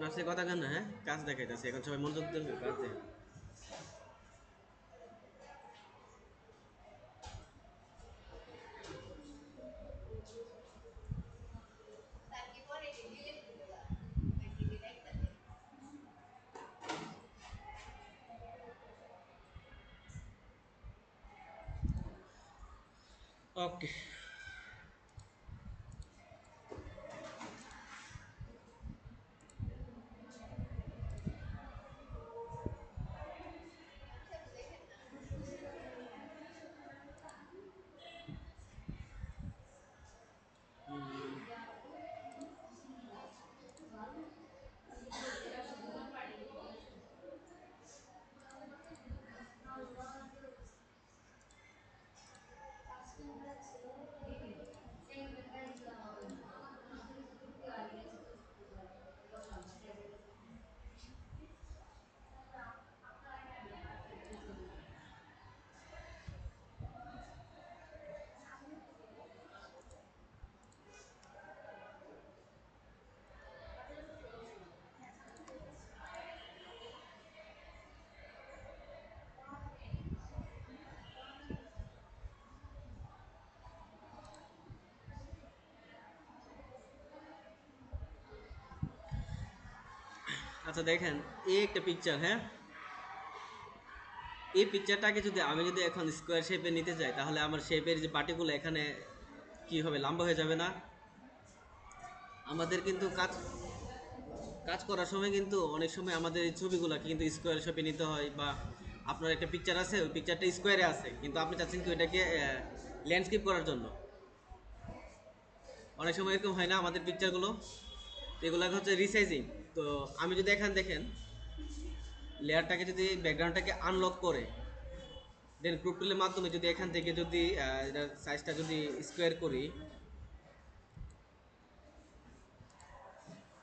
নার্সের কথা কেন? হ্যাঁ, কাজ দেখাইতেছে এখন, সবাই মনোযোগ দেন কাজ দেখেন। ওকে। আচ্ছা দেখেন, এই একটা পিকচার, হ্যাঁ, এই পিকচারটাকে যদি আমি যদি এখন স্কোয়ার শেপে নিতে চাই, তাহলে আমার শেপের যে পার্টিগুলো এখানে কি হবে, লম্বা হয়ে যাবে না? আমাদের কিন্তু কাজ কাজ করার সময় কিন্তু অনেক সময় আমাদের এই ছবিগুলো কিন্তু স্কোয়ার শেপে নিতে হয়, বা আপনার একটা পিকচার আছে, ওই পিকচারটা স্কোয়ারে আছে, কিন্তু আপনি চাচ্ছেন কি ওইটাকে ল্যান্ডস্কেপ করার জন্য। অনেক সময় এরকম হয় না আমাদের পিকচারগুলো? তো এগুলো হচ্ছে রিসাইজিং। তো আমি যদি এখানে দেখেন, লেয়ারটাকে যদি ব্যাকগ্রাউন্ডটাকে আনলক করে দেন গ্রুপ টুলের মাধ্যমে যদি এখান থেকে যদি এটার সাইজটা যদি স্কোয়ার করি,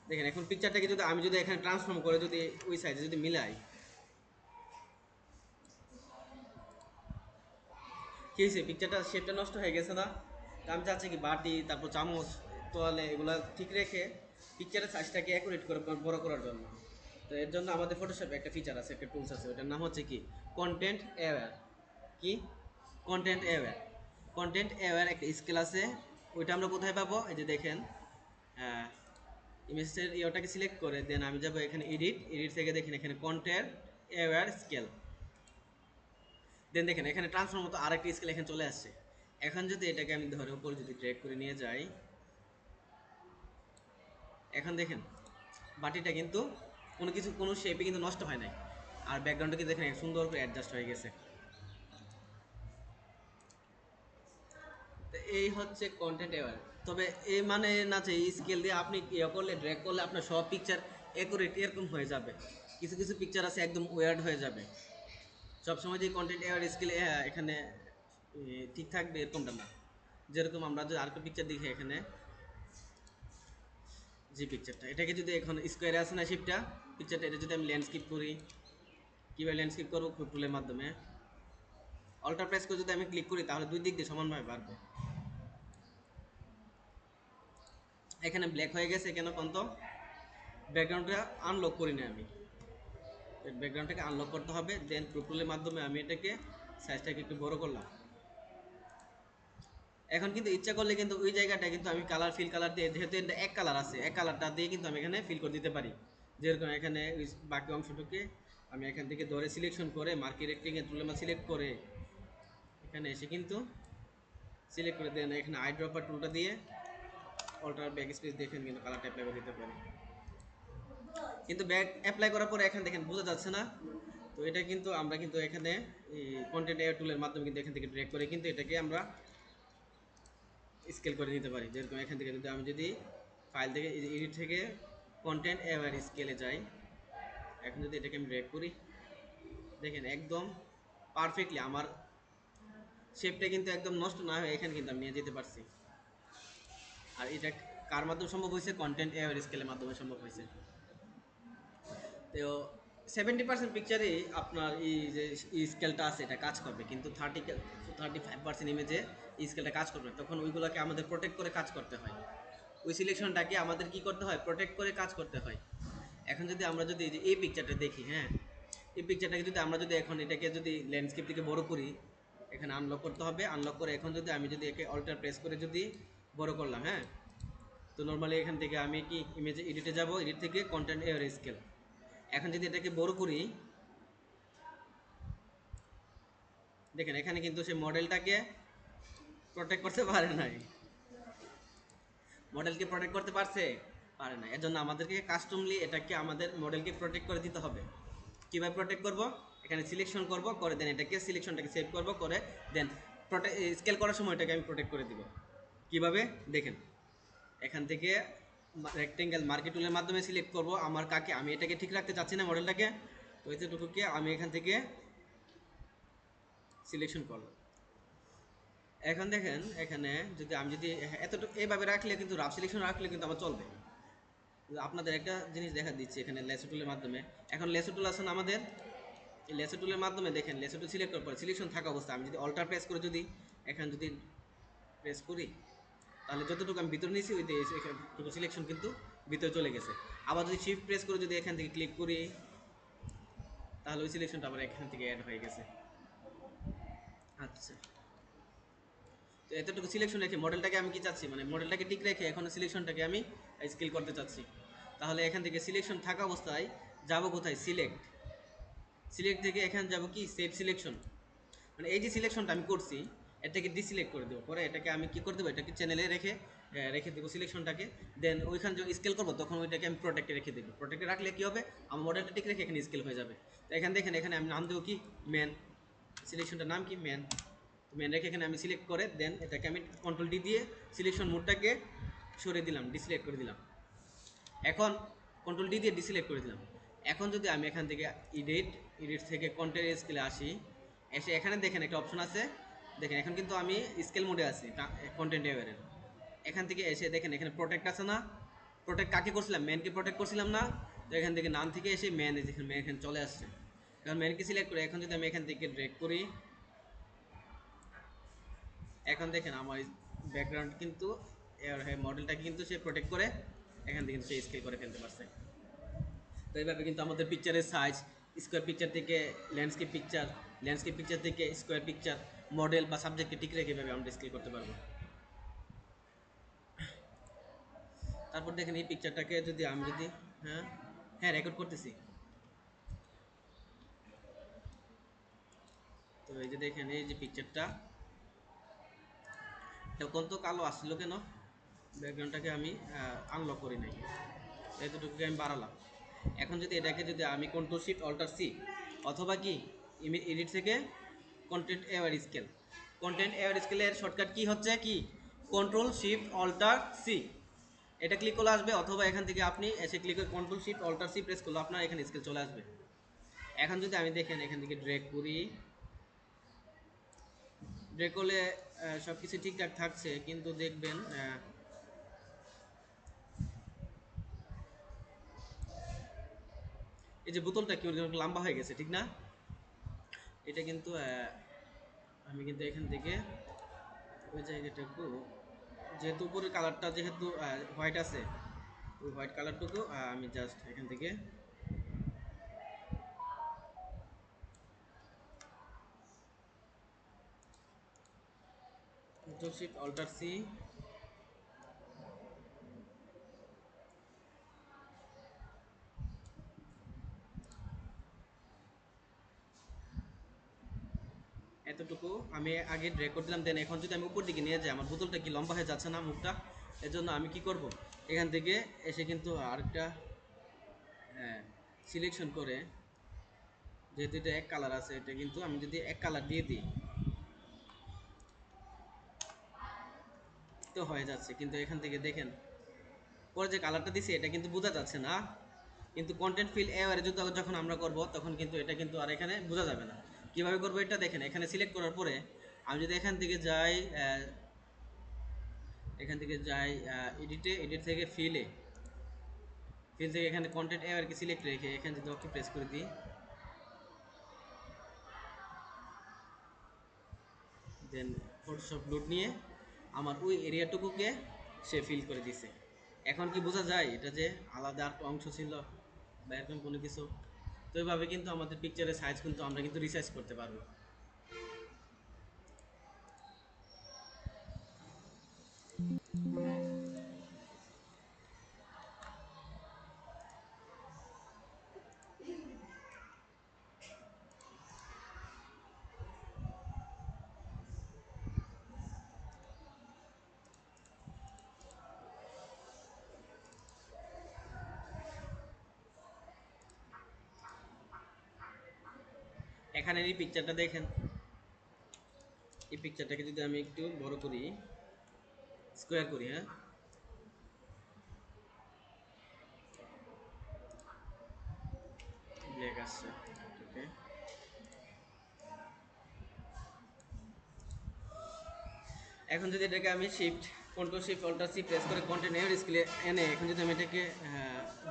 দেখেন এখন পিকচারটাকে যদি আমি যদি এখানে ট্রান্সফর্ম করে যদি ওই সাইজে যদি মিলাই, কি হয়েছে, পিকচারটা শেপটা নষ্ট হয়ে গেছে না? তা আমি চাচ্ছি কি বাটি, তারপর চামচ, তোয়ালে এগুলো ঠিক রেখে পিকচারের সাইজটাকে অ্যাকুরেট করে বড় করার জন্য। তো এর জন্য আমাদের ফটোশপে একটা ফিচার আছে, একটা টুলস আছে, ওটার নাম হচ্ছে কি কন্টেন্ট অ্যাওয়্যার। কি? Content aware. কন্টেন্ট অ্যাওয়্যার একটা স্কেল আছে, ওইটা আমরা কোথায় পাবো? এই যে দেখেন, ইমেজের ইয়েটাকে সিলেক্ট করে দেন আমি যাবো এখানে এডিট, এডিট থেকে দেখেন এখানে কন্টেন্ট অ্যাওয়্যার স্কেল, দেন দেখেন এখানে ট্রান্সফর্ম মতো আরেকটি স্কেল এখানে চলে আসছে। এখন যদি এটাকে আমি ধরে উপরে যদি ড্র্যাগ করে নিয়ে যাই, এখন দেখেন বাটিটা কিন্তু কোনো কিছু কোনো শেপে কিন্তু নষ্ট হয় নাই, আর ব্যাকগ্রাউন্ডটা কিন্তু দেখেন সুন্দর করে অ্যাডজাস্ট হয়ে গেছে। তো এই হচ্ছে কন্টেন্ট অ্যাওয়ার। তবে এই মানে না যে এই স্কেল দিয়ে আপনি ইয়ে করলে ড্র্যাগ করলে আপনার সব পিকচার অ্যাকুরেট এরকম হয়ে যাবে, কিছু কিছু পিকচার আছে একদম ওয়ার্ড হয়ে যাবে। সবসময় যে কন্টেন্ট অ্যাওয়ার স্কেল এখানে ঠিক থাকবে এরকমটা না। যেরকম আমরা যদি আরেকটা পিকচার দেখি এখানে, যে পিকচারটা এটাকে যদি এখন স্কোয়ারে আছে না শিপটা, পিকচারটা এটা যদি আমি ল্যান্ডস্কেপ করি, কীভাবে ল্যান্ডস্কেপ করবো? খুব টুলের মাধ্যমে অল্টার প্রেস করে যদি আমি ক্লিক করি, তাহলে দুই দিক দিয়ে সমানভাবে বাড়বে। এখানে ব্ল্যাক হয়ে গেছে কেন কোন তো? ব্যাকগ্রাউন্ডটা আনলক করি না আমি, ব্যাকগ্রাউন্ডটাকে আনলক করতে হবে, দেন প্রুফ টুলের মাধ্যমে আমি এটাকে সাইজটাকে একটু বড় করলাম। এখন কিন্তু ইচ্ছা করলে কিন্তু ওই জায়গাটা কিন্তু আমি কালার ফিল কালার দিয়ে, যেহেতু এটা এক কালার আছে, এক কালারটা দিয়ে কিন্তু আমি এখানে ফিল করে দিতে পারি। যেরকম এখানে বাকি অংশটুকে আমি এখান থেকে ধরে সিলেকশন করে মার্কি রেক্টেঙ্গেল টুলের মধ্যে সিলেক্ট করে এখানে এসে কিন্তু সিলেক্ট করে দেন এখানে আই ড্রপার টুলটা দিয়ে অল্টার ব্যাক স্পেস দেখেন কিন্তু কালারটা অ্যাপ্লাই করে দিতে পারি। কিন্তু ব্যাক অ্যাপ্লাই করার পরে এখানে দেখেন বোঝা যাচ্ছে না। তো এটা কিন্তু আমরা কিন্তু এখানে কন্টেন্ট এয়ার টুলের মাধ্যমে কিন্তু এখান থেকে ড্র্যাগ করে কিন্তু এটাকে আমরা স্কেল করে নিতে পারি। যেরকম এখান থেকে যদি আমি যদি ফাইল থেকে এডিট থেকে কন্টেন্ট এয়ার স্কেলে যাই, এখন যদি এটাকে আমি ড্র্যাগ করি, দেখেন একদম পারফেক্টলি আমার শেপটা কিন্তু একদম নষ্ট না হয়ে এখানে কিন্তু আমি নিয়ে যেতে পারছি। আর এটা কার মাধ্যমে সম্ভব হয়েছে? কন্টেন্ট এয়ার স্কেলের মাধ্যমে সম্ভব হয়েছে। তো 70% পিকচারে আপনার এই যে স্কেলটা আছে এটা কাজ করবে, কিন্তু 35% ইমেজে এই স্কেলটা কাজ করবে। তখন ওইগুলোকে আমাদের প্রোটেক্ট করে কাজ করতে হয়, ওই সিলেকশনটাকে আমাদের কি করতে হয়? প্রোটেক্ট করে কাজ করতে হয়। এখন যদি আমরা যদি এই পিকচারটা দেখি, হ্যাঁ, এই পিকচারটাকে যদি আমরা যদি এখন এটাকে যদি ল্যান্ডস্কেপ থেকে বড় করি, এখানে আনলক করতে হবে। আনলক করে এখন যদি আমি যদি একে অল্টার প্রেস করে যদি বড় করলাম, হ্যাঁ, তো নর্মালি এখান থেকে আমি কি ইমেজে এডিটে যাব, এডিট থেকে কন্টেন্ট এর স্কেল। এখন যদি এটাকে বড় করি, দেখেন এখানে কিন্তু সে মডেলটাকে প্রোটেক্ট করতে পারে নাই। মডেলকে প্রোটেক্ট করতে পারছে? পারে না। এর জন্য আমাদেরকে কাস্টমলি এটাকে আমাদের মডেলকে প্রোটেক্ট করে দিতে হবে। কীভাবে প্রোটেক্ট করব? এখানে সিলেকশন করব, করে দেন এটাকে সিলেকশনটাকে সেভ করব, করে দেন স্কেল করার সময় এটাকে আমি প্রোটেক্ট করে দিব। কিভাবে দেখেন, এখান থেকে রেক্টেঙ্গেল মার্কেট টুলের মাধ্যমে সিলেক্ট করব আমার কাকে, আমি এটাকে ঠিক রাখতে চাচ্ছি না মডেলটাকে, তো এতটুকুকে আমি এখান থেকে সিলেকশন করব। এখন দেখেন এখানে যদি আমি যদি এতটুকু এইভাবে রাখলে কিন্তু রাফ সিলেকশন রাখলে কিন্তু আমার চলবে। আপনাদের একটা জিনিস দেখা দিচ্ছি এখানে লেসো টুলের মাধ্যমে। এখন লেসো টুল আছে না আমাদের, এই লেসো টুলের মাধ্যমে দেখেন লেসো টুল সিলেক্ট করার পর সিলেকশন থাকা অবস্থা আমি যদি অল্টার প্রেস করে যদি এখানে যদি প্রেস করি, তাহলে যতটুকু আমি ভিতরে নিয়েছি ওই এখানটুকু সিলেকশন কিন্তু ভিতরে চলে গেছে। আবার যদি শিফট প্রেস করে যদি এখান থেকে ক্লিক করি, তাহলে ওই সিলেকশনটা আবার এখান থেকে অ্যাড হয়ে গেছে। আচ্ছা, তো এতটুকু সিলেকশন রেখে মডেলটাকে আমি কি চাচ্ছি, মানে মডেলটাকে ঠিক রেখে এখন সিলেকশনটাকে আমি স্কেল করতে চাচ্ছি। তাহলে এখান থেকে সিলেকশন থাকা অবস্থায় যাব কোথায়, সিলেক্ট। সিলেক্ট থেকে এখানে যাব কি সেভ সিলেকশন, মানে এই যে সিলেকশনটা আমি করছি এটাকে ডিসিলেক্ট করে দেবো। পরে এটাকে আমি কি করে দেবো, এটাকে চ্যানেলে রেখে রেখে দেবো সিলেকশনটাকে। দেন ওইখানে যখন স্কেল করবো তখন ওইটাকে আমি প্রোটেক্টে রেখে দেবো। প্রোটেক্টে রাখলে কী হবে, আমার মডেলটা ঠিক রেখে এখানে স্কেল হয়ে যাবে। তো এখানে দেখেন এখানে আমি নাম দেবো কি ম্যান, সিলেকশনটার নাম কি ম্যান। ম্যান রেখে এখানে আমি সিলেক্ট করে দেন এটাকে আমি কন্ট্রোল ডি দিয়ে সিলেকশন মোডটাকে সরিয়ে দিলাম, ডিসিলেক্ট করে দিলাম। এখন কন্ট্রোল ডি দিয়ে ডিসিলেক্ট করে দিলাম। এখন যদি আমি এখান থেকে এডিট থেকে কন্টেন্ট স্কেলে আসি, এসে এখানে দেখেন একটা অপশন আছে, দেখেন এখন কিন্তু আমি স্কেল মোডে আছি কন্টেন্ট এভারের। এখান থেকে এসে দেখেন এখানে প্রোটেক্ট আছে না, প্রোটেক্ট কাকে করছিলাম, ম্যানকে প্রোটেক্ট করছিলাম না। তো এখান থেকে নাম থেকে এসে ম্যান, দেখেন ম্যান এখানে চলে আসছে। এখন ম্যানকে সিলেক্ট করে এখন যদি আমি এখান থেকে ড্র্যাগ করি, এখন দেখেন আমার ব্যাকগ্রাউন্ড কিন্তু মডেলটাকে কিন্তু সে প্রোটেক্ট করে এখান থেকে কিন্তু সে স্কেল করে ফেলতে পারছে। তো এইভাবে কিন্তু আমাদের পিকচারের সাইজ, স্কোয়ার পিকচার থেকে ল্যান্ডস্কেপ পিকচার, ল্যান্ডস্কেপ পিকচার থেকে স্কোয়ার পিকচার, মডেল বা সাবজেক্টকে ঠিক রেখে এভাবে আমরা স্কেল করতে পারবো। তারপর দেখেন এই পিকচারটাকে যদি আমি যদি হ্যাঁ হ্যাঁ রেকর্ড করতেছি। তো এই যে দেখেন এই যে পিকচারটা, তখন তো কালো আসছিল কেন, ব্যাকগ্রাউন্ডটাকে আমি আনলক করি নাই, এতটুকুকে আমি বাড়ালাম। এখন যদি এটাকে যদি আমি কন্ট্রোল শিফট অল্টার সি অথবা কি এডিট থেকে content aware scale, content aware স্কেলের শর্টকাট কি হচ্ছে কি কন্ট্রোল শিফট অল্টার সি, এটা ক্লিক করলে আসবে, অথবা এখান থেকে আপনি এসে ক্লিক করে control shift alter C press করলে আপনার এখানে স্কেল চলে আসবে। এখন যদি আমি দেখেন এখান থেকে ড্র্যাগ করি, ড্র্যাগ করলে সব কিছু ঠিকঠাক থাকছে, কিন্তু দেখবেন এই যে বোতলটা কি লম্বা হয়ে গেছে, ঠিক না? এটা কিন্তু আমি কিন্তু এখান থেকে ওই জায়গাটুকু, যেহেতু উপরের কালারটা যেহেতু হোয়াইট আছে, ওই হোয়াইট কালারটুকু আমি জাস্ট এখান থেকে কন্ট্রোল শিফট অল্টার সি, এতটুকু আমি আগে ড্র্যাগ করে দিলাম। দেন এখন যদি আমি উপর দিকে নিয়ে যাই, আমার বোতলটা কি লম্বা হয়ে যাচ্ছে না মুখটা, এর জন্য আমি কি করব, এখান থেকে এসে কিন্তু আরেকটা সিলেকশন করে, যেহেতু এটা এক কালার আছে, এটা কিন্তু আমি যদি এক কালার দিয়ে দিই তো হয়ে যাচ্ছে। কিন্তু এখান থেকে দেখেন পরে যে কালারটা দিছি এটা কিন্তু বোঝা যাচ্ছে না, কিন্তু কন্টেন্ট ফিল এওয়ারে যদি যখন আমরা করব তখন কিন্তু এটা কিন্তু আর এখানে বোঝা যাবে না। কীভাবে করবো এটা দেখেন, এখানে সিলেক্ট করার পরে আমি যদি এখান থেকে যাই, এখান থেকে যাই এডিট থেকে ফিল থেকে এখানে কন্টেন্ট এওয়ারকে সিলেক্ট রেখে এখানে যদি ওকে প্রেস করে দিই, দেন ফটোশপ লোড নিয়ে আমার ওই এরিয়াটুকুকে সে ফিল করে দিছে। এখন কি বোঝা যায় এটা যে আলাদা একটা অংশ ছিল? বা এরকম কোনো কিছু। তো এইভাবে কিন্তু আমাদের পিকচারের সাইজ কিন্তু আমরা কিন্তু রিসাইজ করতে পারবো। এখানে এই পিকচারটা দেখেন, এই পিকচারটাকে যদি আমি একটু বড় করি, স্কোয়ার করি, হ্যাঁ, ব্ল্যাক আসছে। ওকে, এখন যদি এটাকে আমি shift control shift alter C press করে কন্টেনার স্কেলে এনে এখন যদি আমি এটাকে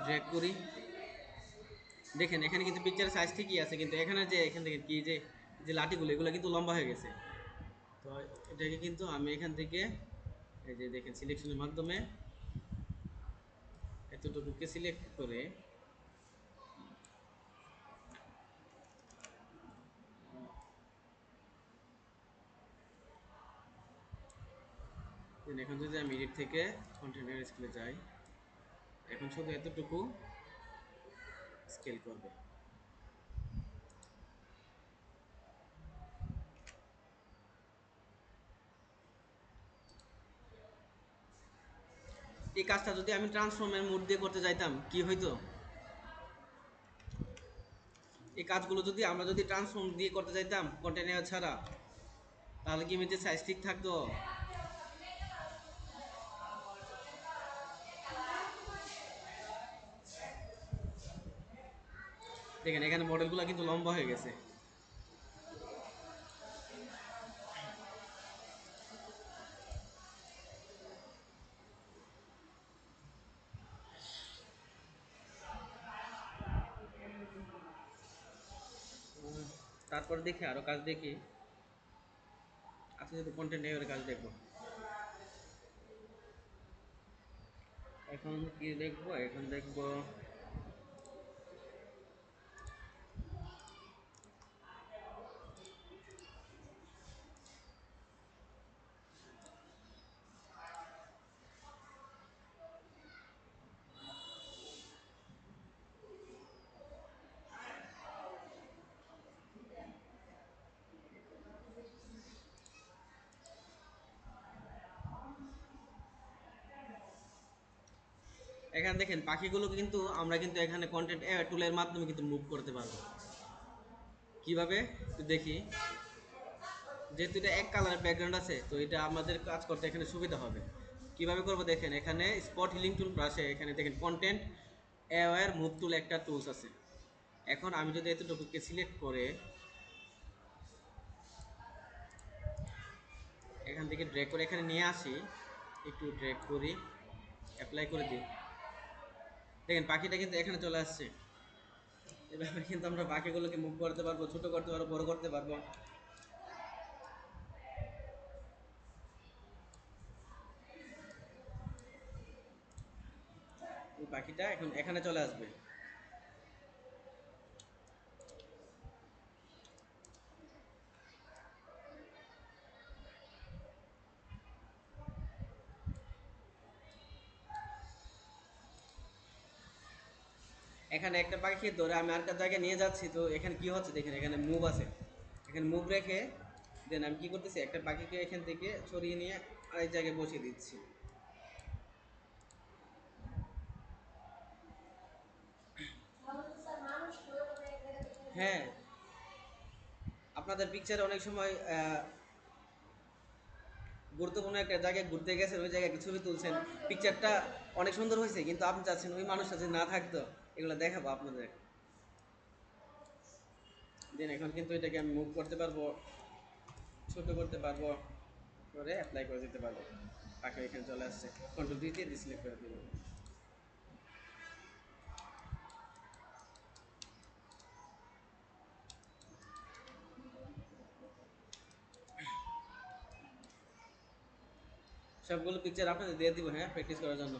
ড্র্যাগ করি, দেখেন এখানে কিন্তু পিকচারের সাইজ ঠিকই আছে, কিন্তু এখানে যে এখান থেকে কি যে যে লাঠিগুলো এগুলো কিন্তু লম্বা হয়ে গেছে। তো এটাকে কিন্তু আমি এখান থেকে এই যে দেখেন সিলেকশনের মাধ্যমে এতটুকুকে সিলেক্ট করে এখন যদি আমি এডিট থেকে কন্টেনার স্কেলে যাই, এখন শুধু এতটুকু স্কেল করবে। এই কাজটা যদি আমি ট্রান্সফর্মের মোড দিয়ে করতে যাইতাম কি হইতো, এই কাজগুলো যদি আমরা যদি ট্রান্সফর্ম দিয়ে করতে যাইতাম কন্টেনার ছাড়া, তাহলে কি ইমেজের সাইজ ঠিক থাকতো? দেখেন এখানে মডেলগুলো কিন্তু লম্বা হয়ে গেছে। তারপর দেখি আরো কাজ দেখি, আজকে যেহেতু কন্টেন্ট এর কাজ দেখবো। এখন কি দেখবো, এখন দেখবো এখানে দেখেন পাখিগুলো কিন্তু আমরা কিন্তু এখানে কন্টেন্ট টুলের মাধ্যমে কিন্তু মুভ করতে পারবো। কিভাবে একটু দেখি, যেহেতু এটা এক কালারের ব্যাকগ্রাউন্ড আছে তো এটা আমাদের কাজ করতে এখানে সুবিধা হবে। কিভাবে করবো দেখেন, এখানে স্পট হিলিং টুল ব্রাশে এখানে দেখেন কন্টেন্ট অ্যাওয়্যার মুভ টুল একটা টুলস আছে। এখন আমি যদি এতটুকুকে সিলেক্ট করে এখান থেকে ড্র্যাগ করে এখানে নিয়ে আসি, একটু ড্র্যাগ করি, অ্যাপ্লাই করে দিই, দেখেন পাখিটা কিন্তু এখানে চলে আসছে। এভাবে কিন্তু আমরা পাখিগুলোকে মুভ করতে পারবো, ছোট করতে পারবো, বড় করতে পারবো। এই পাখিটা এখন এখানে চলে আসবে। এখানে একটা পাখি ধরে আমি আরেকটা জায়গায় নিয়ে যাচ্ছি, তো এখানে কি হচ্ছে দেখেন, এখানে মুভ আছে, এখানে মুভ রেখে দেন আমি কি করতেছি, একটা পাখিকে এখান থেকে সরিয়ে নিয়ে আরেক জায়গায় বসিয়ে দিচ্ছি। হ্যাঁ, আপনাদের পিকচারে অনেক সময় গুরুত্বপূর্ণ একটা জায়গায় ঘুরতে গেছেন, ওই জায়গায় একটা ছবি তুলছেন, পিকচারটা অনেক সুন্দর হয়েছে, কিন্তু আপনি চাচ্ছেন ওই মানুষটা যদি না থাকতো, এগুলো দেখাবো আপনাদের। দেন এখন কিন্তু এটাকে আমি মুভ করতে পারবো, ছোট করতে পারবো, করে অ্যাপ্লাই করে দিতে পারবো। পাখি এখানে চলে আসছে, কন্ট্রোল দিয়ে ডিসপ্লে করে দিব। সবগুলো পিকচার আপনাদের দিয়ে দিব, হ্যাঁ, প্র্যাকটিস করার জন্য।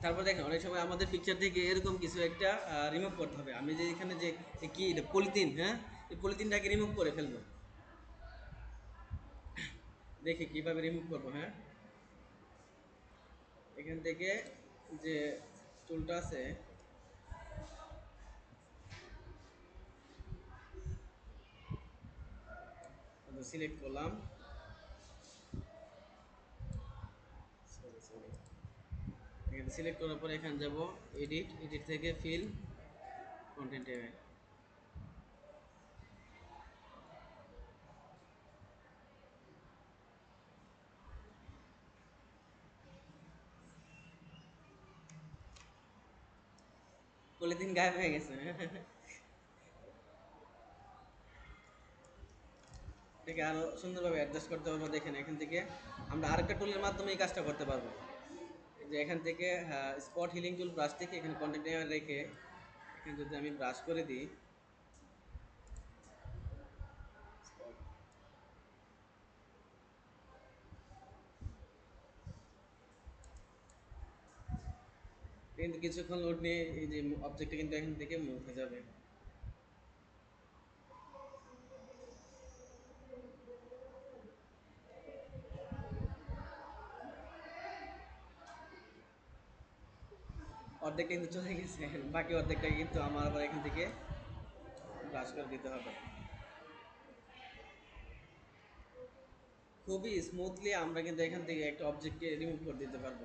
তারপর দেখেন অনেক সময় আমাদের পিকচার থেকে এরকম কিছু একটা রিমুভ করতে হবে। আমি যে এখানে যে কি পলিথিন, হ্যাঁ, এই পলিথিনটাকে রিমুভ করে ফেলবো। দেখি কিভাবে রিমুভ করবো। হ্যাঁ, এখান থেকে যে টুলটা আছে সিলেক্ট করলাম। সরি সরি, এখানে সিলেক্ট করার পরে এখানে যাব এডিট, এডিট থেকে ফিল, কন্টেন্ট ট্যাবে পলিথিন গায়েব হয়ে গেছে। এটাকে আরো সুন্দরভাবে অ্যাডজাস্ট করতে পারবো। দেখেন এখান থেকে আমরা আরেকটা টুলের মাধ্যমে এই কাজটা করতে পারবো। এই যে এখান থেকে স্পট হিলিং টুল ব্রাশ থেকে এখানে কন্টেন্ট রেখে এখানে যদি আমি ব্রাশ করে দিই, কিন্তু কিছুক্ষণ লোড নিয়ে এই যে অবজেক্টটা কিন্তু এখান থেকে মুভ হয়ে যাবে। অর্ধেকটা কিন্তু চলে গেছে, বাকি অর্ধেকটা কিন্তু আমার আবার এখান থেকে ব্রাশ করে দিতে হবে। খুবই স্মুথলি আমরা কিন্তু এখান থেকে একটা অবজেক্টকে রিমুভ করে দিতে পারবো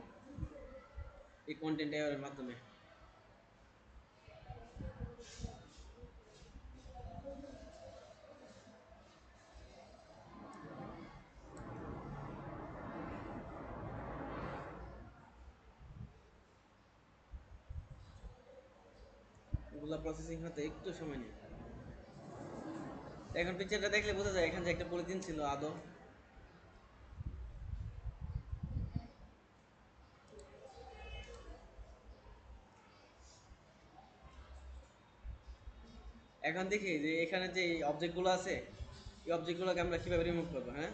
এই কন্টেন্ট এর মাধ্যমে। এগুলো প্রসেসিং হতে একটু সময় নেই। এখন পিকচারটা দেখলে বোঝা যায় এখানে যে একটা পলিথিন ছিল আদৌ। এখন দেখি যে এখানে যে অবজেক্টগুলো আছে, এই অবজেক্টগুলোকে আমরা কিভাবে রিমুভ করবো। হ্যাঁ,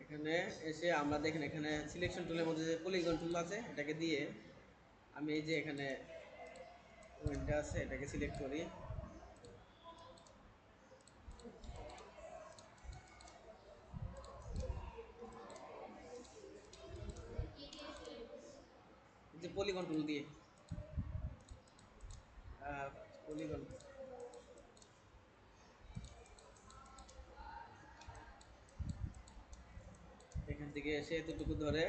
এখানে এসে আমরা দেখেন এখানে সিলেকশন টুলের মধ্যে যে পলিগন টুল আছে এটাকে দিয়ে আমি এই যে এখানে পয়েন্টটা আছে এটাকে সিলেক্ট করি। এই যে পলিগন টুল দিয়ে পলিগন, এখান থেকে এসে এতটুকু ধরে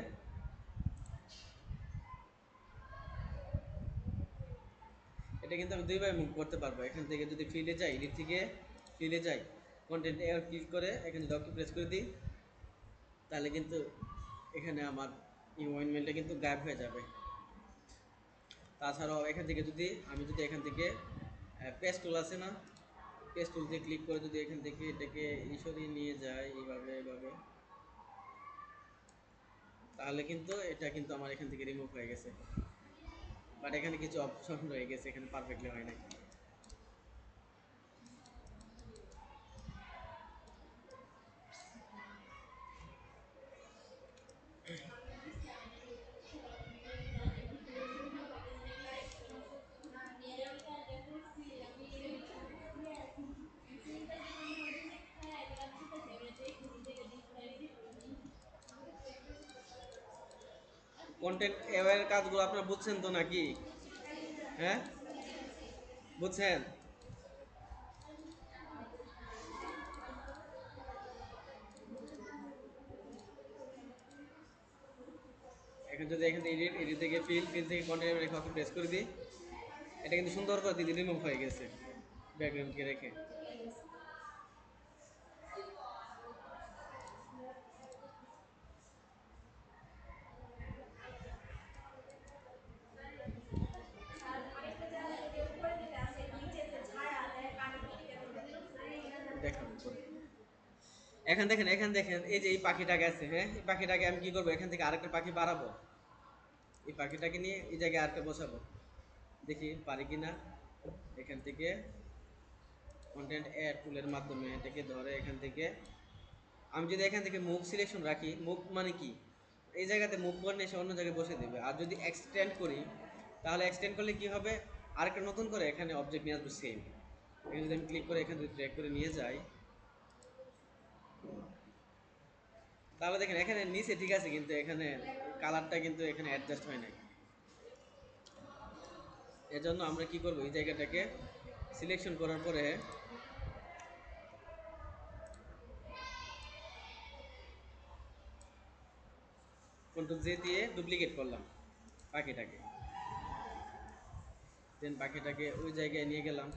এটা কিন্তু আমি দুইবার মুভ করতে পারবো। এখান থেকে যদি ফিল্ডে যাই, এডিট থেকে ফিল্ডে যাই, কন্টেন্ট এর ক্লিক করে এখানে ডকি প্রেস করে দিই, তাহলে কিন্তু এখানে আমার এই ওয়েনমেলটা কিন্তু গায়েব হয়ে যাবে। তাছাড়াও এখান থেকে যদি আমি যদি এখান থেকে পেস্ট টুল আছে না, পেস্ট টুল দিয়ে ক্লিক করে যদি এখান থেকে এটাকে সরিয়ে নিয়ে যায় এইভাবে এইভাবে, তাহলে কিন্তু এটা কিন্তু আমার এখান থেকে রিমুভ হয়ে গেছে। বাট এখানে কিছু অপশন রয়ে গেছে, এখানে পারফেক্টলি হয় নাই। কন্টেন্ট এর কাজগুলো আপনারা বুঝছেন তো নাকি? হ্যাঁ, বুঝছেন? এখন যদি এখান থেকে এডিট, এডিট থেকে ফিল, ফিল থেকে কন্টেন্ট রেখে ওকে প্রেস করে দিই, এটা কিন্তু সুন্দর করে দিদি রিমুভ হয়ে গেছে ব্যাকগ্রাউন্ডকে রেখে। দেখাবো পরে। এখন দেখেন, এখান দেখেন এই যে এই পাখিটা গেছে, হ্যাঁ, এই পাখিটাকে আমি কি করবো, এখান থেকে আরেকটা পাখি বাড়াবো, এই পাখিটাকে নিয়ে এই জায়গায় আরেকটা বসাবো। দেখি পারি কিনা। এখান থেকে কন্টেন্ট অ্যাড টুলের মাধ্যমে এটাকে ধরে এখান থেকে আমি যদি এখান থেকে মুভ সিলেকশন রাখি, মুভ মানে কি, এই জায়গাতে মুভ করে নিয়ে এসে অন্য জায়গায় বসে দেবে। আর যদি এক্সটেন্ড করি, তাহলে এক্সটেন্ড করলে কি হবে, আরেকটা নতুন করে এখানে অবজেক্ট নিয়ে আসবে সেম। এখানে যদি আমি ক্লিক করে এখানে যদি ড্র্যাগ করে নিয়ে যাই, তাহলে দেখেন এখানে নিচে ঠিক আছে, কিন্তু এখানে কালারটা কিন্তু এখানে অ্যাডজাস্ট হয় নাই। এজন্য আমরা কি করব, এই জায়গাটাকে সিলেকশন করার পরে কন্ট্রোল জে দিয়ে ডুপ্লিকেট করলাম পাখিটাকে, দেন পাখিটাকে ওই জায়গায় নিয়ে গেলাম।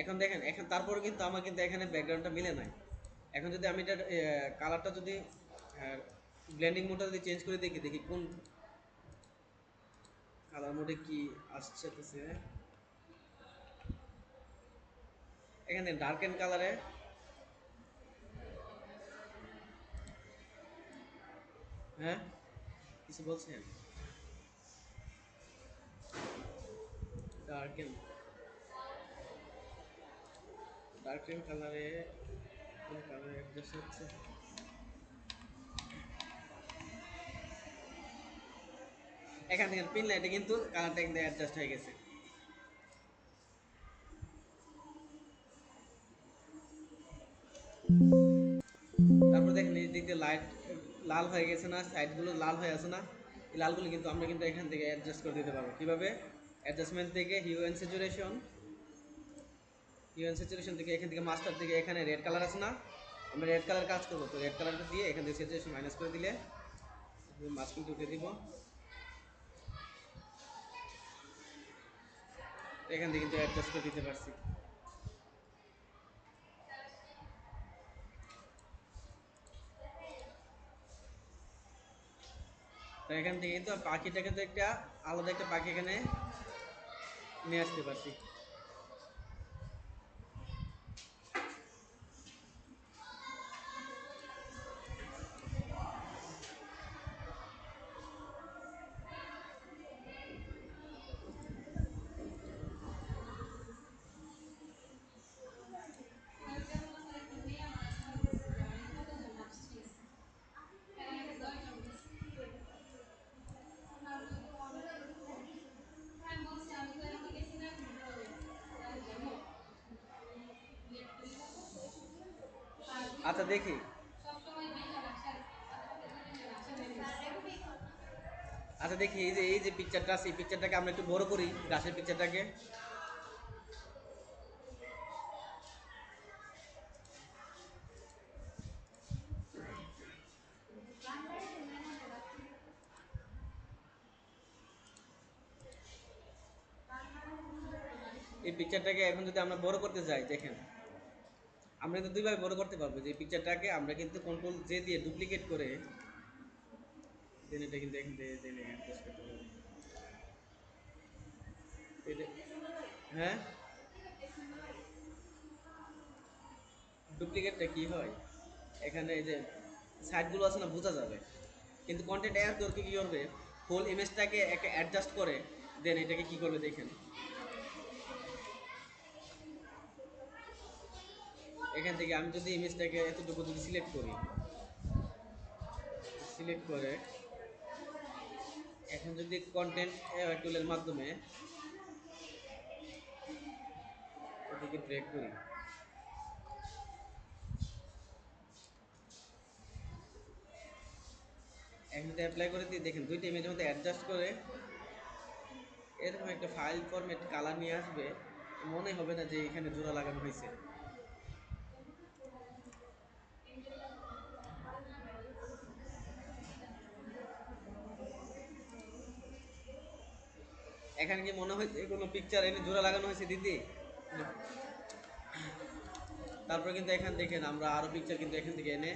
এখন দেখেন, এখন তারপরে কিন্তু আমার কিন্তু এখানে ব্যাকগ্রাউন্ডটা মিলে নাই। এখন যদি আমি এটার কালারটা যদি ব্লেন্ডিং মোডটা যদি চেঞ্জ করে দেখি, দেখি কোন কালার মোডে কি আসছে। এখানে ডার্ক এন্ড কালারে, হ্যাঁ কিছু বলছেন, ডার্ক এন্ড ডার্ক এন্ড কালারে কোন কালার অ্যাডজাস্ট হচ্ছে। এখান থেকে পিন লাইটে কিন্তু কালারটা কিন্তু অ্যাডজাস্ট হয়ে গেছে। তারপর দেখেন এই দিক দিয়ে লাইট লাল হয়ে গেছে না, সাইডগুলো লাল হয়ে আছে না, এই লালগুলো কিন্তু আমরা কিন্তু এখান থেকে অ্যাডজাস্ট করে দিতে পারবো। কিভাবে, অ্যাডজাস্টমেন্ট থেকে হিউ অ্যান্ড স্যাচুরেশন থেকে এখান থেকে মাস্টার থেকে এখানে রেড কালার আছে না, আমরা রেড কালার কাজ করবো, তো রেড কালারটা দিয়ে এখান থেকে স্যাচুরেশন মাইনাস করে দিলে মাস্কিংটা উঠে দিব। এখান থেকে কিন্তু অ্যাডজাস্ট করে দিতে পারছি। তো এখান থেকে কিন্তু পাখিটাকে তো একটা আলাদা একটা পাখি এখানে নিয়ে আসতে পারছি। আচ্ছা দেখি, আচ্ছা দেখি এই যে পিকচারটা আছে, এই পিকচারটাকে আমরা একটু বড় করি, গাছের পিকচারটাকে। এই পিকচারটাকে এখন যদি আমরা বড় করতে যাই, দেখেন আমরা কিন্তু দুইভাবে বড় করতে পারবো। যে এই পিকচারটাকে আমরা কিন্তু কন্ট্রোল জে দিয়ে ডুপ্লিকেট করে দেন এটা কিন্তু এখান থেকে দেন অ্যাডজাস্ট করতে পারবো। এটা, হ্যাঁ ডুপ্লিকেটটা কি হয়, এখানে এই যে সাইডগুলো আছে না, বোঝা যাবে। কিন্তু কন্টেন্ট অ্যাড করতে কি করবে, হোল ইমেজটাকে একটা অ্যাডজাস্ট করে দেন এটাকে কি করবে দেখেন, এখান থেকে আমি যদি ইমেজটাকে এতটুকু যদি সিলেক্ট করি, সিলেক্ট করে এখন যদি কন্টেন্ট টুলের মাধ্যমে এদিকে ব্রেক করি, এখন যদি অ্যাপ্লাই করে দিই, দেখেন দুইটা ইমেজের মধ্যে অ্যাডজাস্ট করে এরকম একটা ফাইল ফরম্যাট কালার নিয়ে আসবে, মনে হবে না যে এখানে জোড়া লাগানো হয়েছে। এখানে কি মনে হয় কোনো পিকচার এনে জোড়া লাগানো হয়েছে দিদি? তারপর কিন্তু এখান থেকে আমরা আরো পিকচার কিন্তু এখান থেকে এনে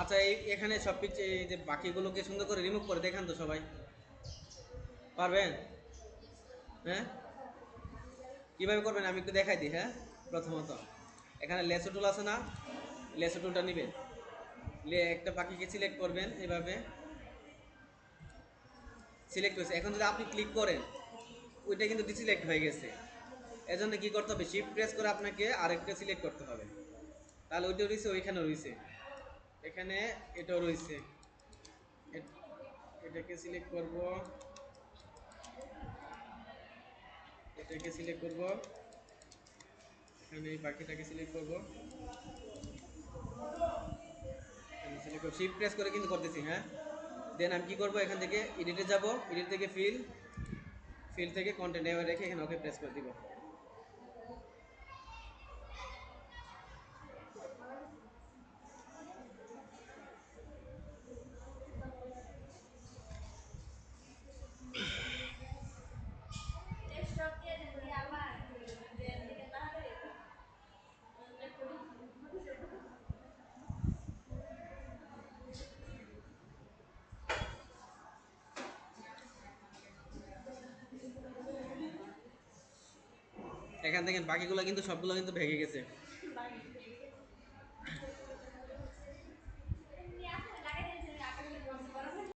আচ্ছা এখানে সব কিছু এই যে বাকিগুলোকে সুন্দর করে রিমুভ করে দেখান তো সবাই, পারবেন? হ্যাঁ, কিভাবে করবেন আমি একটু দেখাই দিই। হ্যাঁ, প্রথমত এখানে লেসো টুল আছে না, লেসো টুলটা নেবেন, একটা পাখিকে সিলেক্ট করবেন এভাবে, সিলেক্ট হয়েছে। এখন যদি আপনি ক্লিক করেন ওইটা কিন্তু ডিসিলেক্ট হয়ে গেছে। এজন্য কি করতে হবে, শিফট প্রেস করে আপনাকে আরেকটা সিলেক্ট করতে হবে, তাহলে ওইটা রয়েছে, ওইখানে রয়েছে, এখানে এটাও রয়েছে। এটাকে সিলেক্ট করব, এটাকে সিলেক্ট করব, এখানে এই পাখিটাকে সিলেক্ট করব, সিলেক্ট করব, শিফট প্রেস করে কিন্তু করতেছি। হ্যাঁ, দেন আমি কি করব, এখান থেকে এডিটে যাব, এডিট থেকে ফিল, ফিল থেকে কন্টেন্ট এবার রেখে এখানে ওকে প্রেস করে দিব। এখান থেকে বাকিগুলো কিন্তু সবগুলো কিন্তু ভেঙে গেছে।